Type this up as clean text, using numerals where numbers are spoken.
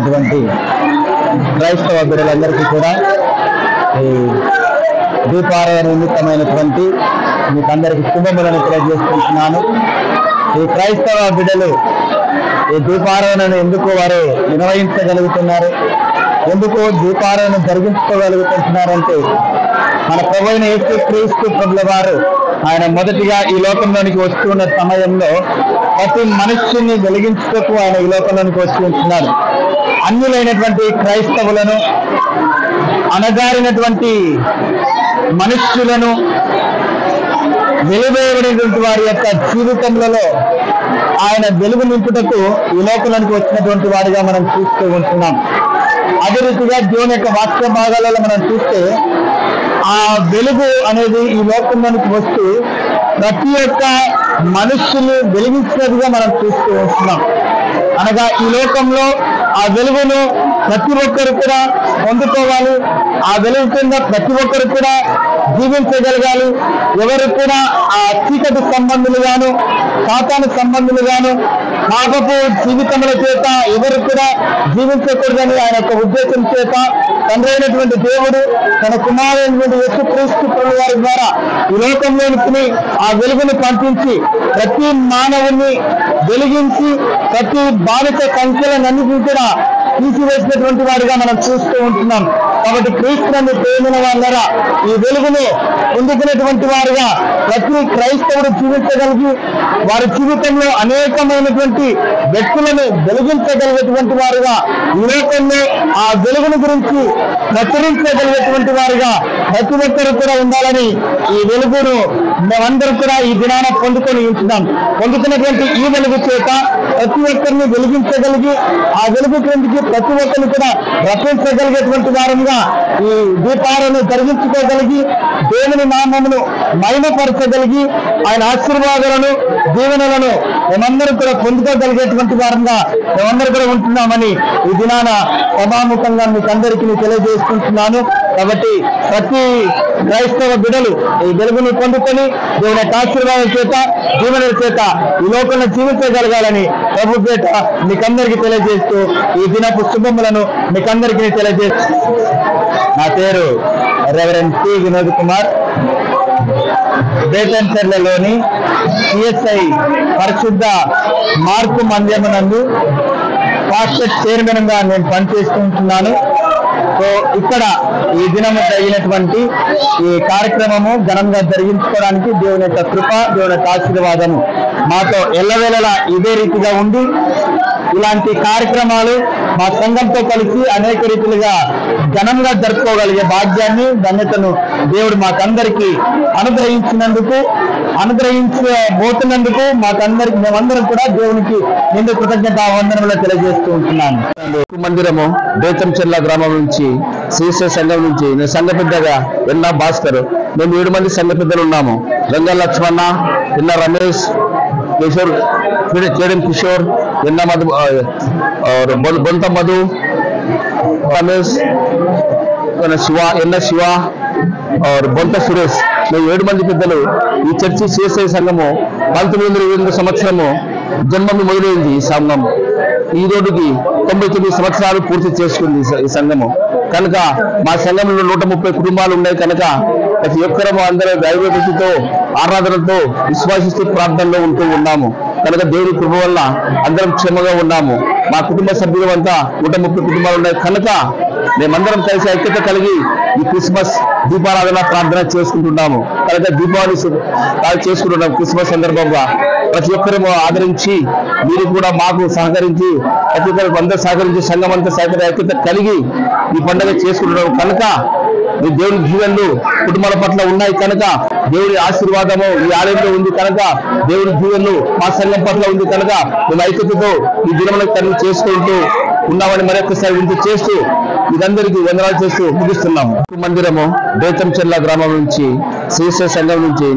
ఉన్నటువంటి క్రైస్తవ బిడ్డలందరికీ కూడా ఈ దీపారాధన నిమిత్తమైనటువంటి మీకు అందరికీ శుభములను తెలియజేసుకుంటున్నాను. ఈ క్రైస్తవ బిడ్డలు ఈ దీపారాధనను ఎందుకు వారు నిర్వహించగలుగుతున్నారు, ఎందుకు దీపారాధన జరిగించుకోగలుగుతున్నారంటే మన ప్రభువైన యేసుక్రీస్తు ప్రభుల వారు ఆయన మొదటిగా ఈ లోకంలోనికి వస్తున్న సమయంలో ప్రతి మనుష్యుని వెలిగించుటకు ఆయన ఈ లోకంలోనికి వచ్చి ఉంటున్నారు. అన్యులైనటువంటి క్రైస్తవులను, అణగారినటువంటి మనుష్యులను, వెలువేయబడినటువంటి వారి యొక్క జీవితంలో ఆయన వెలుగు నింపుటకు ఈ లోకంలోనికి వచ్చినటువంటి వాడిగా మనం చూస్తూ ఉంటున్నాం. అదే రీతిగా దేవుని యొక్క వాక్య భాగాలలో మనం చూస్తే ఆ వెలుగు అనేది ఈ లోకంలోనికి వస్తూ ప్రతి ఒక్క మనుష్యుని వెలిగించినదిగా మనం చూస్తూ ఉంటున్నాం. అనగా ఈ లోకంలో ఆ వెలుగును ప్రతి ఒక్కరు కూడా పొందుకోవాలి, ఆ వెలుగు కింద ప్రతి ఒక్కరు కూడా జీవించగలగాలి. ఎవరు కూడా ఆ చీకటి సంబంధులుగాను, సాతాను సంబంధులుగాను, పాపపు జీవితముల చేత ఎవరు కూడా జీవించకూడదని ఆయన యొక్క ఉద్దేశం చేత తండ్రి అయినటువంటి దేవుడు తన కుమారుడైనటువంటి యేసుక్రీస్తు ప్రభువు వారి ద్వారా ఈ లోకంలోనికి ఆ వెలుగును పంపించి ప్రతి మానవుని వెలిగించి ప్రతి బాధిత సంఖ్యలన్నింటినీ కూడా తీసివేసినటువంటి వాడిగా మనం చూస్తూ ఉంటున్నాం. కాబట్టి క్రీస్తుని ప్రేమిన వాళ్ళ ఈ వెలుగును పొందుకున్నటువంటి వారుగా ప్రతి క్రైస్తవుడు జీవించగలిగి వారి జీవితంలో అనేకమైనటువంటి వ్యక్తులను వెలిగించగలిగేటువంటి వారుగా ఈ లోకంలో ఆ వెలుగును గురించి ప్రచురించగలిగేటువంటి వారుగా ప్రతి ఒక్కరు కూడా ఉండాలని ఈ వెలుగును మేమందరూ కూడా ఈ దినాన పొందుకొని ఉంటున్నాం. పొందుతున్నటువంటి ఈ వెలుగు చేత ప్రతి ఒక్కరిని వెలిగించగలిగి ఆ వెలుగు క్రిందికి ప్రతి ఒక్కరిని కూడా రప్పించగలిగేటువంటి వారంగా ఈ దీపాలను జరిగించుకోగలిగి దేవుని నామమును మహిమపరచగలిగి ఆయన ఆశీర్వాదాలను దీవెనలను మేమందరూ కూడా పొందుకోగలిగేటువంటి వారంగా మేమందరూ కూడా ఉంటున్నామని ఈ దినాన సభాముఖంగా మీకు అందరికీ తెలియజేసుకుంటున్నాను. కాబట్టి ప్రతి క్రైస్తవ బిడ్డలు ఈ వెలుగును పొందుకొని దేవుని యొక్క ఆశీర్వాదం చేత దీవెనల చేత ఈ లోకంలో జీవించగలగాలని ప్రభు పేట మీకందరికీ తెలియజేస్తూ ఈ దినపు శుభములను మీకందరికీ తెలియజేస్తూ నా పేరు రెవరెండ్ టి వినోద్ కుమార్, బేతంచెర్లలోని సిఎస్ఐ పరిశుద్ధ మార్పు మందిరమునందు పాస్టర్ చైర్మన్ గా నేను పనిచేస్తూ ఉంటున్నాను. సో ఇక్కడ ఈ దినము జరిగినటువంటి ఈ కార్యక్రమము ఘనంగా జరిగించుకోవడానికి దేవుని యొక్క కృప, దేవుని యొక్క ఆశీర్వాదము మాతో ఎల్లవేళలా ఇదే రీతిగా ఉండి ఇలాంటి కార్యక్రమాలు మా సంఘంతో కలిసి అనేక రీతిలుగా ఘనంగా జరుపుకోగలిగే భాగ్యాన్ని, ధన్యతను దేవుడు మాకందరికీ అనుగ్రహించబోతున్నందుకు మాకందరికి మేమందరం కూడా దేవునికి నిండు కృతజ్ఞత వందనములు తెలియజేస్తూ ఉంటున్నాను. మందిరము బేతంచెర్ల గ్రామం నుంచి శ్రీశ్రీ సంఘం నుంచి నేను సంఘ పెద్దగా ఎన్న భాస్కర్, మేము 7 మంది సంఘ పెద్దలు ఉన్నాము. రంగ లక్ష్మణ, ఎన్న రమేష్, కిషోర్, చేడం కిషోర్, ఎన్న మధు, బొంత మధు, రమేష్, శివ, ఎన్న శివ, బొంత సురేష్, మేము 7 మంది పెద్దలు ఈ చర్చి సిఎస్ఐ సంఘము 1928 సంవత్సరము జన్మము మొదలైంది. ఈ సంఘం ఈ రోజుకి 99 సంవత్సరాలు పూర్తి చేసుకుంది ఈ సంఘము. కనుక మా సంఘంలో 130 కుటుంబాలు ఉన్నాయి. కనుక ప్రతి ఒక్కరము అందరూ దైవభక్తితో, ఆరాధనతో, విశ్వాసిస్తూ ప్రార్థనలో ఉంటూ ఉన్నాము. కనుక దేవుని కృప వల్ల అందరం క్షేమంగా ఉన్నాము. మా కుటుంబ సభ్యులు అంతా 130 కుటుంబాలు ఉన్నాయి. కనుక మేమందరం కలిసి ఐక్యత కలిగి ఈ క్రిస్మస్ దీపారాధన ప్రార్థన చేసుకుంటున్నాము. కనుక దీపావళి చేసుకుంటున్నాం. క్రిస్మస్ సందర్భంగా ప్రతి ఒక్కరూ ఆదరించి మీరు కూడా మాకు సహకరించి ప్రతి ఒక్కరికి అందరూ సహకరించి సంఘం అంతా ఐక్యత కలిగి ఈ పండుగ చేసుకుంటున్నాం. కనుక మీ దేవుని దీవెనలు కుటుంబాల పట్ల ఉన్నాయి. కనుక దేవుని ఆశీర్వాదము ఈ ఆలయంలో ఉంది. కనుక దేవుని దీవెనలు మా సంఘం పట్ల ఉంది. కనుక మేము ఐక్యతతో ఈ దినములను కలిగి చేసుకుంటూ ఉన్నామని మరొకసారి వింటూ చేస్తూ మీరందరికీ వందనాలు చేస్తూ ముగిస్తున్నాము. మందిరము బేతంచెర్ల గ్రామం నుంచి శ్రీశ్రీ సంఘం నుంచి